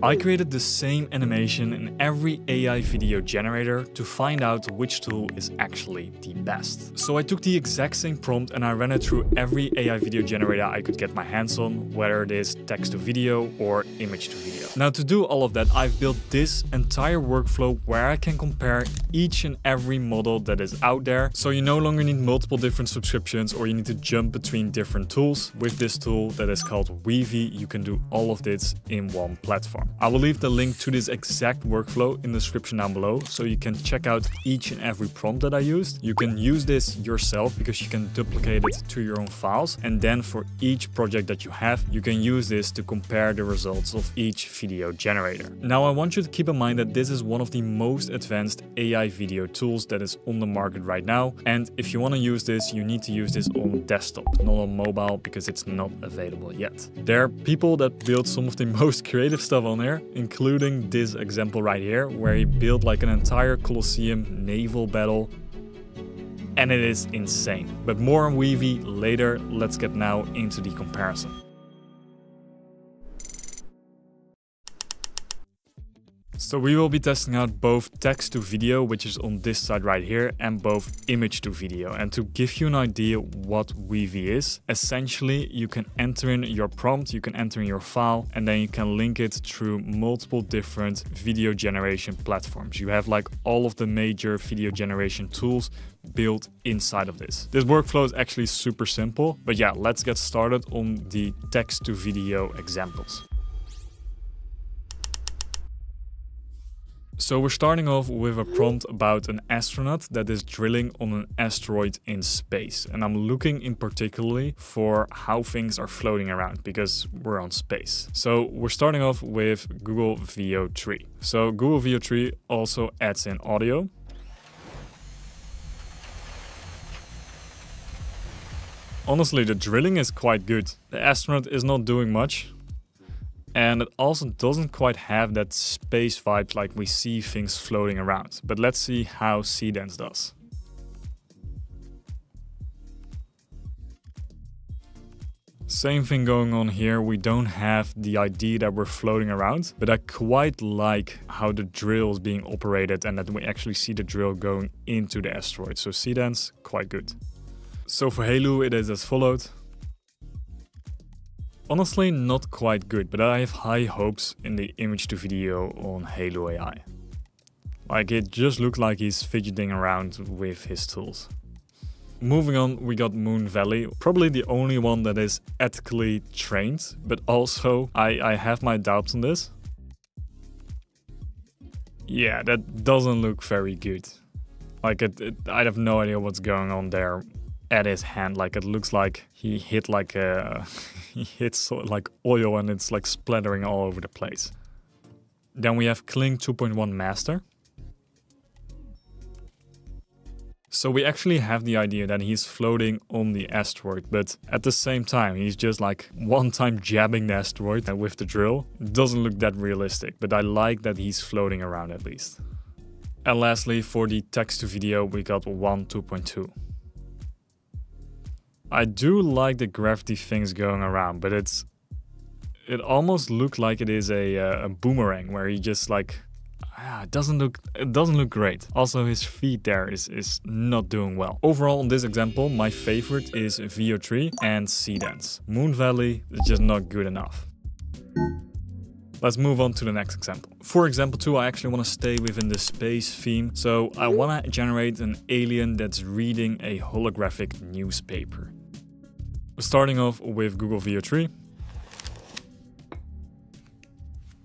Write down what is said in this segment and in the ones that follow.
I created the same animation in every AI video generator to find out which tool is actually the best. So I took the exact same prompt and I ran it through every AI video generator I could get my hands on, whether it is text to video or image to video. Now to do all of that, I've built this entire workflow where I can compare each and every model that is out there. So you no longer need multiple different subscriptions or you need to jump between different tools. With this tool that is called Weavy, you can do all of this in one platform. I will leave the link to this exact workflow in the description down below, so you can check out each and every prompt that I used. You can use this yourself because you can duplicate it to your own files, and then for each project that you have, you can use this to compare the results of each video generator. Now I want you to keep in mind that this is one of the most advanced AI video tools that is on the market right now, and if you want to use this, you need to use this on desktop, not on mobile, because it's not available yet. There are people that build some of the most creative stuff on here, including this example right here, where he built like an entire Colosseum naval battle, and it is insane. But more on Weavy later. Let's get now into the comparison. So we will be testing out both text to video, which is on this side right here, and both image to video. And to give you an idea what Weavy is, essentially you can enter in your prompt, you can enter in your file, and then you can link it through multiple different video generation platforms. You have like all of the major video generation tools built inside of this. This workflow is actually super simple, but yeah, let's get started on the text to video examples. So we're starting off with a prompt about an astronaut that is drilling on an asteroid in space. And I'm looking in particularly for how things are floating around because we're on space. So we're starting off with Google VO3. So Google VO3 also adds in audio. Honestly, the drilling is quite good. The astronaut is not doing much. And it also doesn't quite have that space vibe like we see things floating around. But let's see how seedance does. Same thing going on here. We don't have the idea that we're floating around, but I quite like how the drill is being operated and that we actually see the drill going into the asteroid. So seedance, quite good. So for hailuo, it is as followed. Honestly, not quite good, but I have high hopes in the image to video on Hailuo AI. Like, it just looks like he's fidgeting around with his tools. Moving on, we got Moon Valley, probably the only one that is ethically trained, but also I have my doubts on this. Yeah, that doesn't look very good. Like, I have no idea what's going on there at his hand. Like, it looks like he hit like he hits like oil and it's like splattering all over the place. Then we have Kling 2.1 Master. So we actually have the idea that he's floating on the asteroid, but at the same time he's just like one time jabbing the asteroid with the drill. It doesn't look that realistic, but I like that he's floating around at least. And lastly, for the text to video, we got 2.2. I do like the gravity things going around, but it almost looked like it is a boomerang where he just like, it doesn't look great. Also, his feet there is not doing well. Overall, on this example, my favorite is VO3 and seedance. Moon Valley is just not good enough. Let's move on to the next example. For example 2, I actually want to stay within the space theme. So I want to generate an alien that's reading a holographic newspaper. Starting off with Google VO3.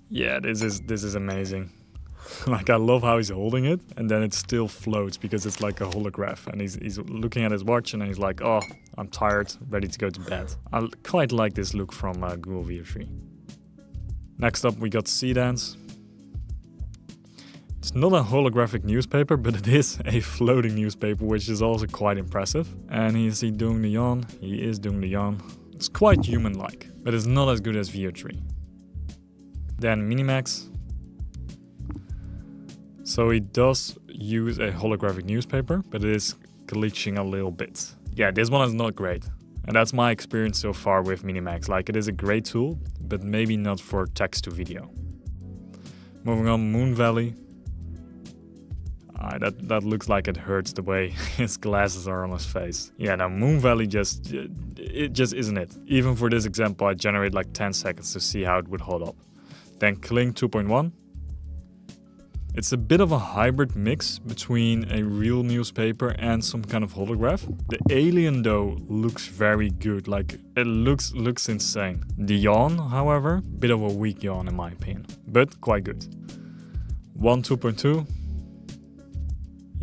Yeah, this is amazing. Like, I love how he's holding it and then it still floats because it's like a holograph, and he's looking at his watch and he's like, oh, I'm tired, ready to go to bed. I quite like this look from Google VO3. Next up, we got seedance. It's not a holographic newspaper, but it is a floating newspaper, which is also quite impressive. And is he doing the yawn? He is doing the yawn. It's quite human-like, but it's not as good as VO3. Then Minimax. So he does use a holographic newspaper, but it is glitching a little bit. Yeah, this one is not great. And that's my experience so far with Minimax. Like, it is a great tool, but maybe not for text to video. Moving on, Moon Valley. That looks like it hurts the way his glasses are on his face. Yeah, no, Moon Valley it just isn't it. Even for this example, I generate like 10 seconds to see how it would hold up. Then Kling 2.1. It's a bit of a hybrid mix between a real newspaper and some kind of holograph. The alien though looks very good, like it looks insane. The yawn, however, bit of a weak yawn in my opinion, but quite good. 1 2.2.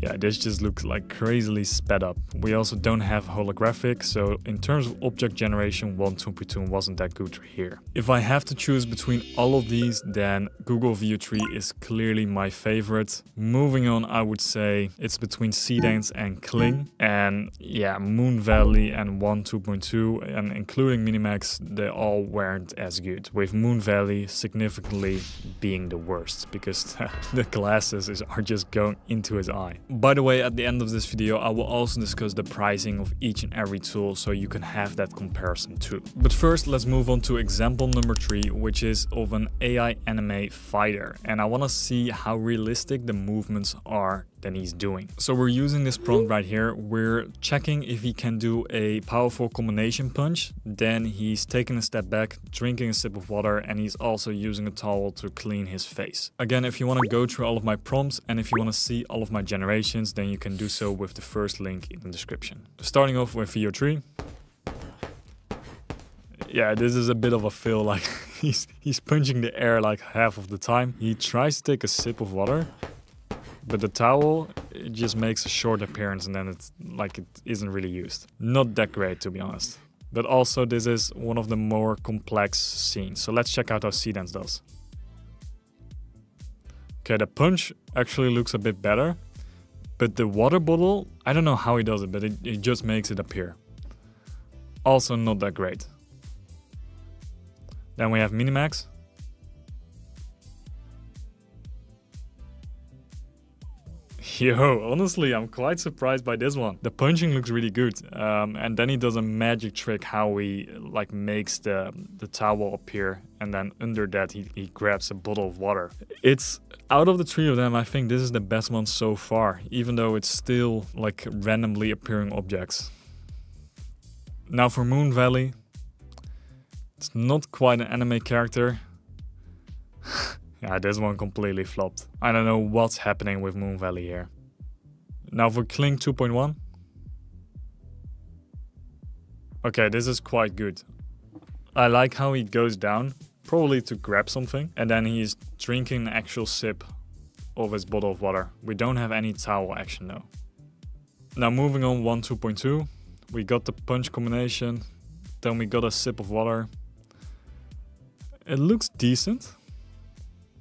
Yeah, this just looks like crazily sped up. We also don't have holographic, so in terms of object generation, 1 2.2 wasn't that good here. If I have to choose between all of these, then Google Veo 3 is clearly my favorite. Moving on, I would say it's between Seedance and Kling. And yeah, Moon Valley and 1 2.2, and including Minimax, they all weren't as good. With Moon Valley significantly being the worst, because the glasses are just going into his eye. By the way, at the end of this video, I will also discuss the pricing of each and every tool so you can have that comparison too. But first, let's move on to example number 3, which is of an AI anime fighter. And I want to see how realistic the movements are that he's doing. So we're using this prompt right here. We're checking if he can do a powerful combination punch. Then he's taking a step back, drinking a sip of water, and he's also using a towel to clean his face. Again, if you want to go through all of my prompts and if you want to see all of my generations, then you can do so with the first link in the description. Starting off with Veo 3. Yeah, this is a bit of a fail, like he's punching the air like half of the time. He tries to take a sip of water, but the towel, it just makes a short appearance and then it's like it isn't really used. Not that great, to be honest. But also this is one of the more complex scenes. So let's check out how seedance does. Okay, the punch actually looks a bit better. But the water bottle, I don't know how he does it, but it just makes it appear. Also not that great. Then we have Minimax. Yo, honestly, I'm quite surprised by this one. The punching looks really good. And then he does a magic trick how he like makes the towel appear. And then under that, he grabs a bottle of water. It's out of the 3 of them, I think this is the best one so far, even though it's still like randomly appearing objects. Now for Moon Valley, it's not quite an anime character. Yeah, this one completely flopped. I don't know what's happening with Moon Valley here. Now for Kling 2.1. Okay, this is quite good. I like how he goes down, probably to grab something, and then he's drinking an actual sip of his bottle of water. We don't have any towel action though. Now moving on 1 2.2. We got the punch combination, then we got a sip of water. It looks decent.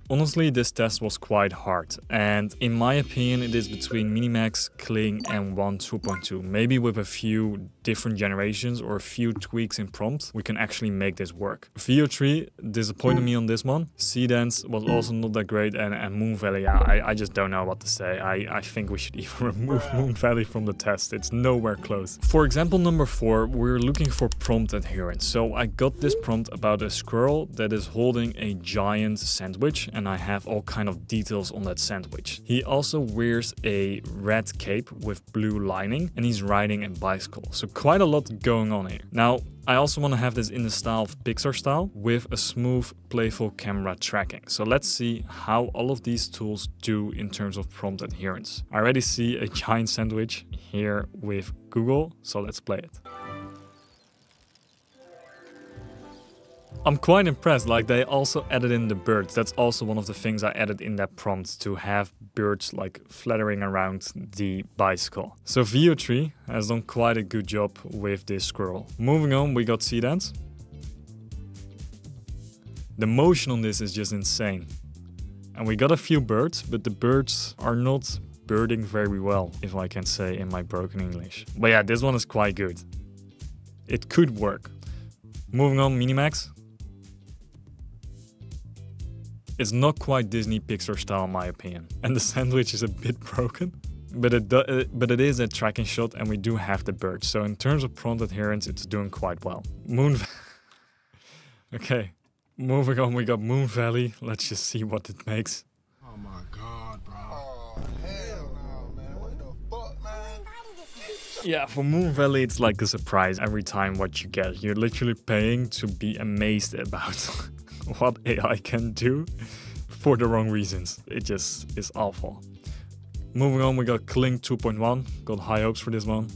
Honestly, this test was quite hard, and in my opinion it is between Minimax, Kling and 1 2.2. Maybe with a few different generations or a few tweaks in prompts, we can actually make this work. Veo 3 disappointed me on this one. Seedance was also not that great, and Moon Valley, I just don't know what to say. I think we should even remove Moon Valley from the test. It's nowhere close. For example number 4, we're looking for prompt adherence. So I got this prompt about a squirrel that is holding a giant sandwich, and I have all kind of details on that sandwich. He also wears a red cape with blue lining, and he's riding a bicycle. So quite a lot going on here. Now, I also want to have this in the style of Pixar style with a smooth, playful camera tracking. So let's see how all of these tools do in terms of prompt adherence. I already see a giant sandwich here with Google, so let's play it. I'm quite impressed, like they also added in the birds. That's also one of the things I added in that prompt, to have birds like fluttering around the bicycle. So Veo 3 has done quite a good job with this squirrel. Moving on, we got seedance. The motion on this is just insane. And we got a few birds, but the birds are not birding very well, if I can say in my broken English. But yeah, this one is quite good. It could work. Moving on, Minimax. It's not quite Disney Pixar style in my opinion. And the sandwich is a bit broken. But it is a tracking shot, and we do have the bird. So in terms of prompt adherence, it's doing quite well. Okay, moving on, we got Moon Valley. Let's just see what it makes. Yeah, for Moon Valley, it's like a surprise every time what you get. You're literally paying to be amazed about what AI can do for the wrong reasons. It just is awful. Moving on, we got Kling 2.1. Got high hopes for this one.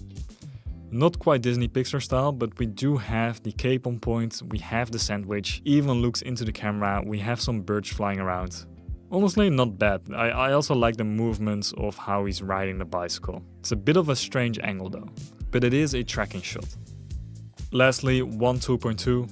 Not quite Disney Pixar style, but we do have the cape on point. We have the sandwich, even looks into the camera. We have some birds flying around. Honestly, not bad. I also like the movements of how he's riding the bicycle. It's a bit of a strange angle though, but it is a tracking shot. Lastly, 2.2.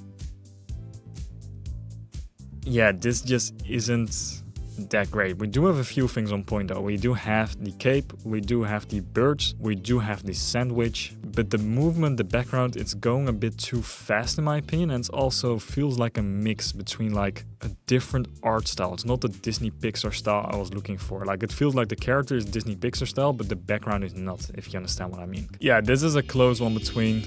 Yeah, this just isn't that great. We do have a few things on point though. We do have the cape, we do have the birds, we do have the sandwich, but the movement, the background, it's going a bit too fast in my opinion, and it also feels like a mix between like a different art style. It's not the Disney Pixar style I was looking for. Like it feels like the character is Disney Pixar style, but the background is not, if you understand what I mean. Yeah, this is a close one between.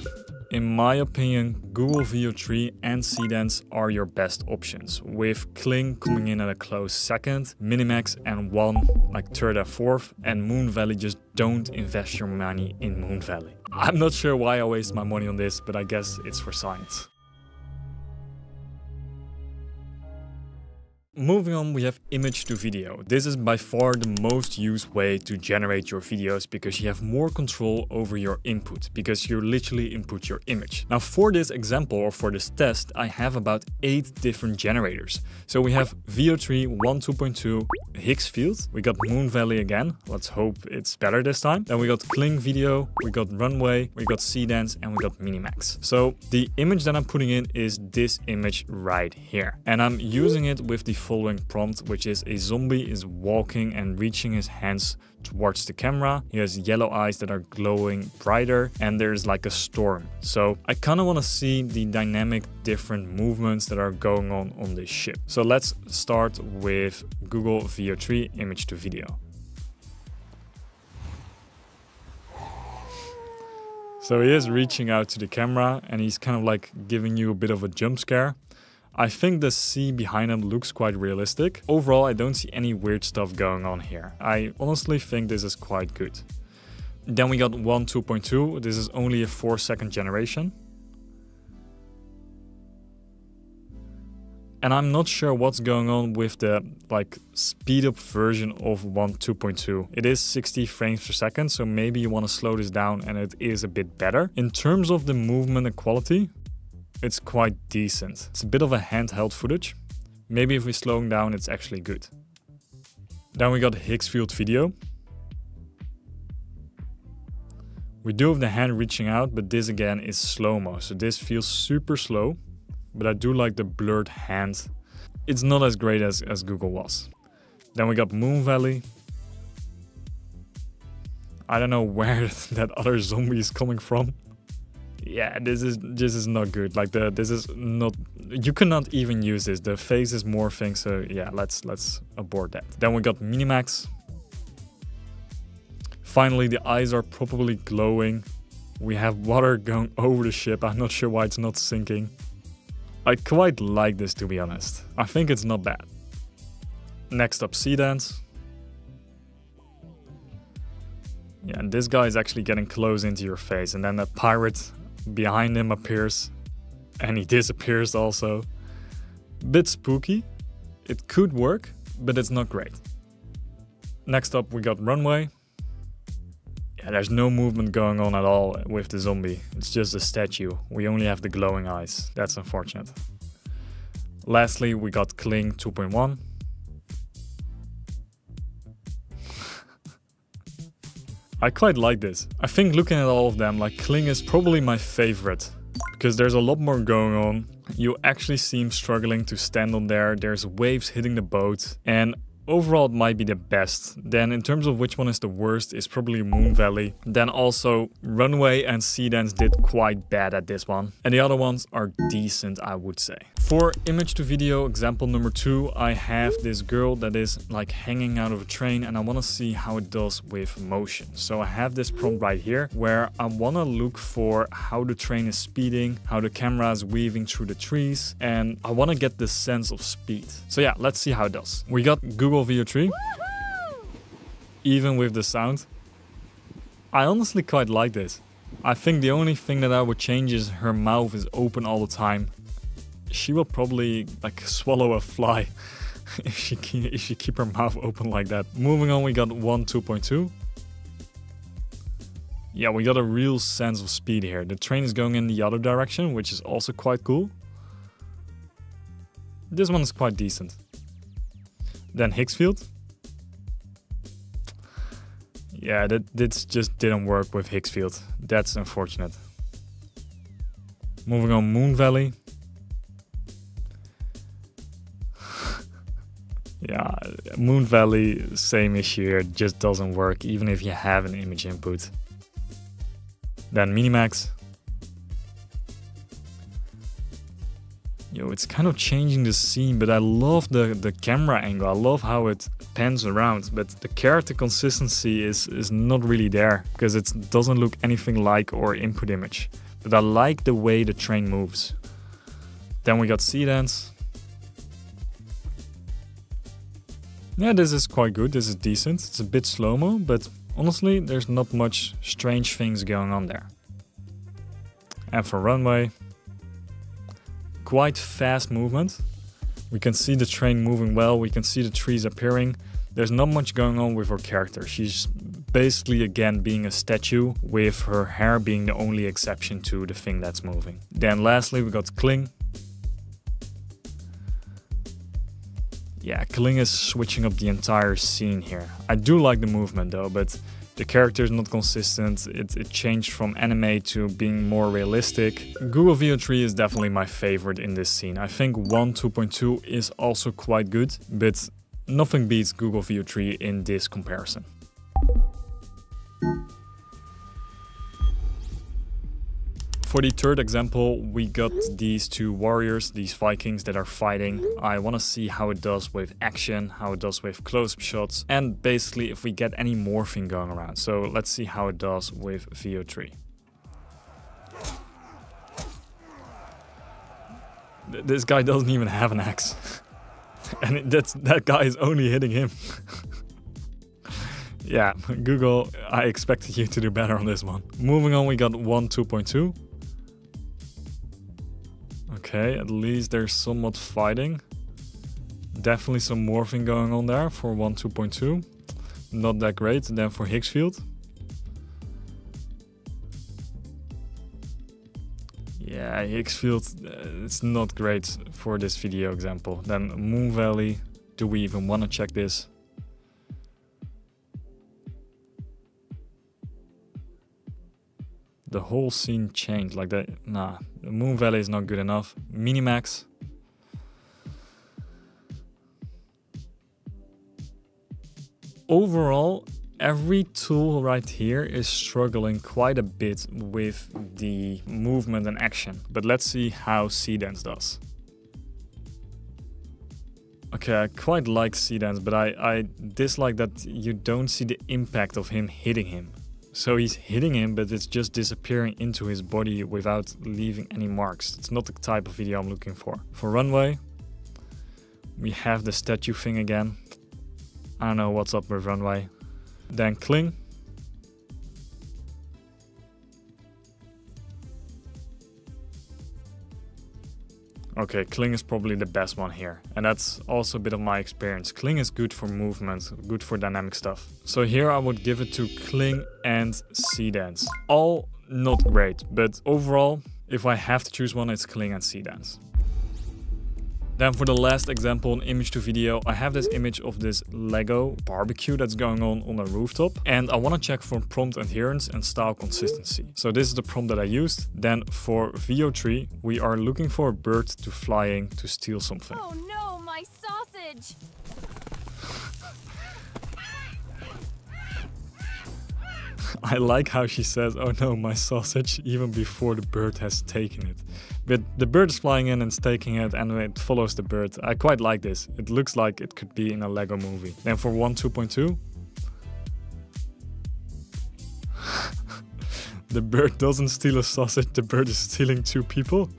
In my opinion, Google Veo 3 and Seedance are your best options, with Kling coming in at a close second, Minimax and 1 like third and fourth, and Moon Valley. Just don't invest your money in Moon Valley. I'm not sure why I waste my money on this, but I guess it's for science. Moving on, we have image to video. This is by far the most used way to generate your videos because you have more control over your input, because you literally input your image. Now for this example or for this test, I have about 8 different generators. So we have Veo 3, 2.2, Higgs field, we got Moon Valley again, let's hope it's better this time. Then we got Kling video, we got runway, we got seedance, and we got Minimax. So the image that I'm putting in is this image right here. And I'm using it with the following prompt, which is a zombie is walking and reaching his hands towards the camera. He has yellow eyes that are glowing brighter, and there's like a storm. So I kind of want to see the dynamic different movements that are going on this ship. So let's start with Google Veo 3 image to video. So he is reaching out to the camera and he's kind of like giving you a bit of a jump scare. I think the sea behind him looks quite realistic. Overall, I don't see any weird stuff going on here. I honestly think this is quite good. Then we got 2.2. This is only a 4-second generation. And I'm not sure what's going on with the like speed up version of 2.2. It is 60 frames per second, so maybe you want to slow this down and it is a bit better. In terms of the movement and quality, it's quite decent. It's a bit of a handheld footage. Maybe if we slow them down, it's actually good. Then we got Higgs field video. We do have the hand reaching out, but this again is slow-mo. So this feels super slow, but I do like the blurred hand. It's not as great as Google was. Then we got Moon Valley. I don't know where that other zombie is coming from. Yeah, this is not good. Like this is not, you cannot even use this. The face is morphing, so yeah, let's abort that. Then we got Minimax. Finally, the eyes are probably glowing. We have water going over the ship. I'm not sure why it's not sinking. I quite like this, to be honest. I think it's not bad. Next up, Seedance. Yeah, and this guy is actually getting close into your face, and then that pirate behind him appears and he disappears also. Bit spooky. It could work, but it's not great. Next up we got runway. Yeah, there's no movement going on at all with the zombie. It's just a statue. We only have the glowing eyes. That's unfortunate. Lastly, we got Kling 2.1. I quite like this. I think looking at all of them, like Kling is probably my favorite because there's a lot more going on. You actually see him struggling to stand on there. There's waves hitting the boat, and overall it might be the best. Then in terms of which one is the worst, is probably Moon Valley. Then also runway and seedance did quite bad at this one, and the other ones are decent, I would say. For image to video example number 2, I have this girl that is like hanging out of a train, and I want to see how it does with motion. So I have this prompt right here where I want to look for how the train is speeding, how the camera is weaving through the trees, and I want to get this sense of speed. So yeah, let's see how it does. We got Google Veo 3. Even with the sound, I honestly quite like this. I think the only thing that I would change is her mouth is open all the time. She will probably like swallow a fly if she keep her mouth open like that. Moving on, we got 2.2. Yeah, we got a real sense of speed here. The train is going in the other direction, which is also quite cool. This one is quite decent. Then Higgsfield. Yeah, this just didn't work with Higgsfield. That's unfortunate. Moving on, Moon Valley. Yeah, Moon Valley, same issue here. It just doesn't work, even if you have an image input. Then Minimax. Yo, it's kind of changing the scene, but I love the camera angle. I love how it pans around, but the character consistency is not really there because it doesn't look anything like our input image. But I like the way the train moves. Then we got seedance. Yeah, this is quite good. This is decent. It's a bit slow-mo, but honestly, there's not much strange things going on there. And for runway, quite fast movement. We can see the train moving well. We can see the trees appearing. There's not much going on with her character. She's basically, again, being a statue with her hair being the only exception to the thing that's moving. Then lastly, we got Kling. Yeah, Kling is switching up the entire scene here. I do like the movement though, but the character is not consistent. It changed from anime to being more realistic. Google VO3 is definitely my favorite in this scene. I think 2.2 is also quite good, but nothing beats Google VO3 in this comparison. For the third example, we got these two warriors, these Vikings that are fighting. I want to see how it does with action, how it does with close-up shots, and basically if we get any morphing going around. So let's see how it does with VO3. This guy doesn't even have an axe. And that guy is only hitting him. Yeah, Google, I expected you to do better on this one. Moving on, we got 2.2. Okay, at least there's somewhat fighting. Definitely some morphing going on there for 2.2. Not that great. And then for Higgsfield. Yeah, Higgsfield, it's not great for this video example. Then Moon Valley. Do we even want to check this? The whole scene changed like that. Nah, the Moon Valley is not good enough. Minimax. Overall, every tool right here is struggling quite a bit with the movement and action. But let's see how seedance does. Okay, I quite like seedance, but I dislike that you don't see the impact of him hitting him. So he's hitting him, but it's just disappearing into his body without leaving any marks. It's not the type of video I'm looking for. For runway, we have the statue thing again. I don't know what's up with runway. Then Kling. Okay, Kling is probably the best one here. And that's also a bit of my experience. Kling is good for movement, good for dynamic stuff. So here I would give it to Kling and seedance. All not great, but overall, if I have to choose one, it's Kling and seedance. Then for the last example, an image to video, I have this image of this Lego barbecue that's going on a rooftop. And I want to check for prompt adherence and style consistency. So this is the prompt that I used. Then for VO3, we are looking for a bird to flying to steal something. Oh no, my sausage! I like how she says, oh no, my sausage, even before the bird has taken it. But the bird is flying in and it's taking it and it follows the bird. I quite like this. It looks like it could be in a Lego movie. Then for 2.2. The bird doesn't steal a sausage, the bird is stealing two people.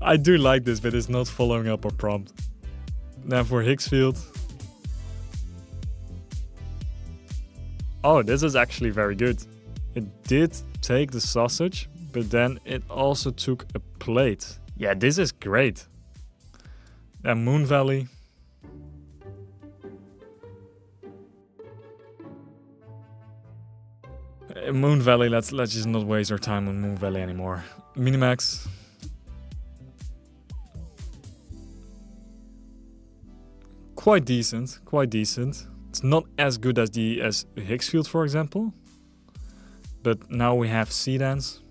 I do like this, but it's not following up our prompt. Then for Higgsfield. Oh, this is actually very good. It did take the sausage, but then it also took a plate. Yeah, this is great. And Moon Valley. Moon Valley, let's just not waste our time on Moon Valley anymore. Minimax. Quite decent, quite decent. It's not as good as Higgs field, for example. But now we have seedance.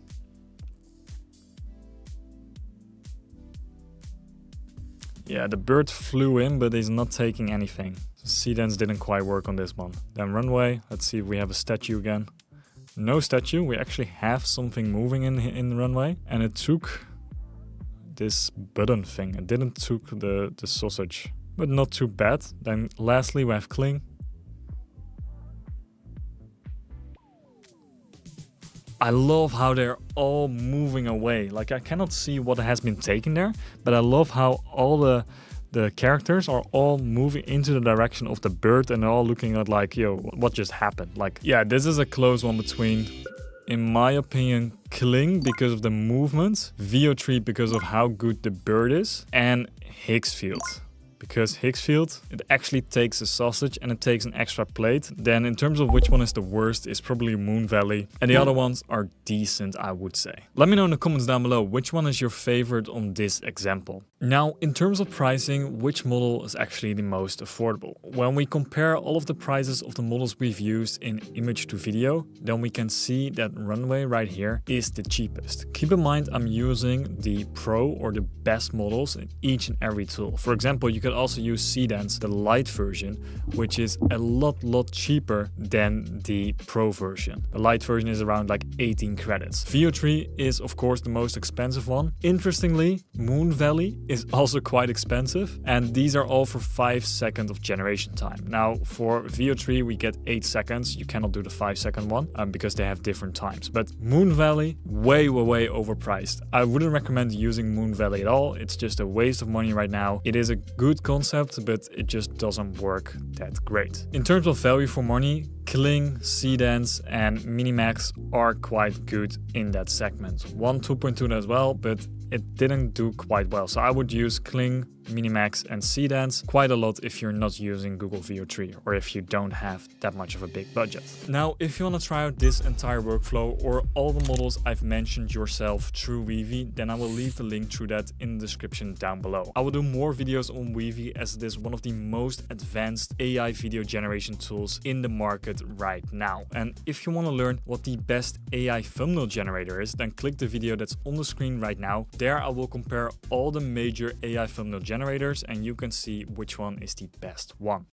Yeah, the bird flew in, but is not taking anything. So seedance didn't quite work on this one. Then runway, let's see if we have a statue again. No statue, we actually have something moving in the runway. And it took this button thing. It didn't took the sausage, but not too bad. Then lastly, we have kling. I love how they're all moving away. Like, I cannot see what has been taken there, but I love how all the characters are all moving into the direction of the bird and they're all looking at like, yo, what just happened? Like, yeah, this is a close one between, in my opinion, kling because of the movement, VO3 because of how good the bird is, and Higgs field. Because Higgs field, it actually takes a sausage and it takes an extra plate. Then in terms of which one is the worst, is probably Moon Valley. And the other ones are decent, I would say. Let me know in the comments down below, which one is your favorite on this example. Now, in terms of pricing, which model is actually the most affordable? When we compare all of the prices of the models we've used in image to video, then we can see that runway right here is the cheapest. Keep in mind, I'm using the pro or the best models in each and every tool. For example, you could also use seedance, the light version, which is a lot cheaper than the pro version. The light version is around like 18 credits. VO3 is of course the most expensive one. Interestingly, Moon Valley is also quite expensive, and these are all for 5 seconds of generation time. Now for VO3 we get 8 seconds. You cannot do the 5-second one because they have different times. But Moon Valley, way overpriced. I wouldn't recommend using Moon Valley at all. It's just a waste of money right now. It is a good concept, but it just doesn't work that great. In terms of value for money, kling, seedance and minimax are quite good in that segment. 2.2 as well, but it didn't do quite well. So I would use kling, minimax and seedance quite a lot if you're not using Google VO3 or if you don't have that much of a big budget. Now, if you want to try out this entire workflow or all the models I've mentioned yourself through Weavy, then I will leave the link to that in the description down below. I will do more videos on Weavy as it is one of the most advanced AI video generation tools in the market right now. And if you want to learn what the best AI thumbnail generator is, then click the video that's on the screen right now. There I will compare all the major AI thumbnail generators and you can see which one is the best one.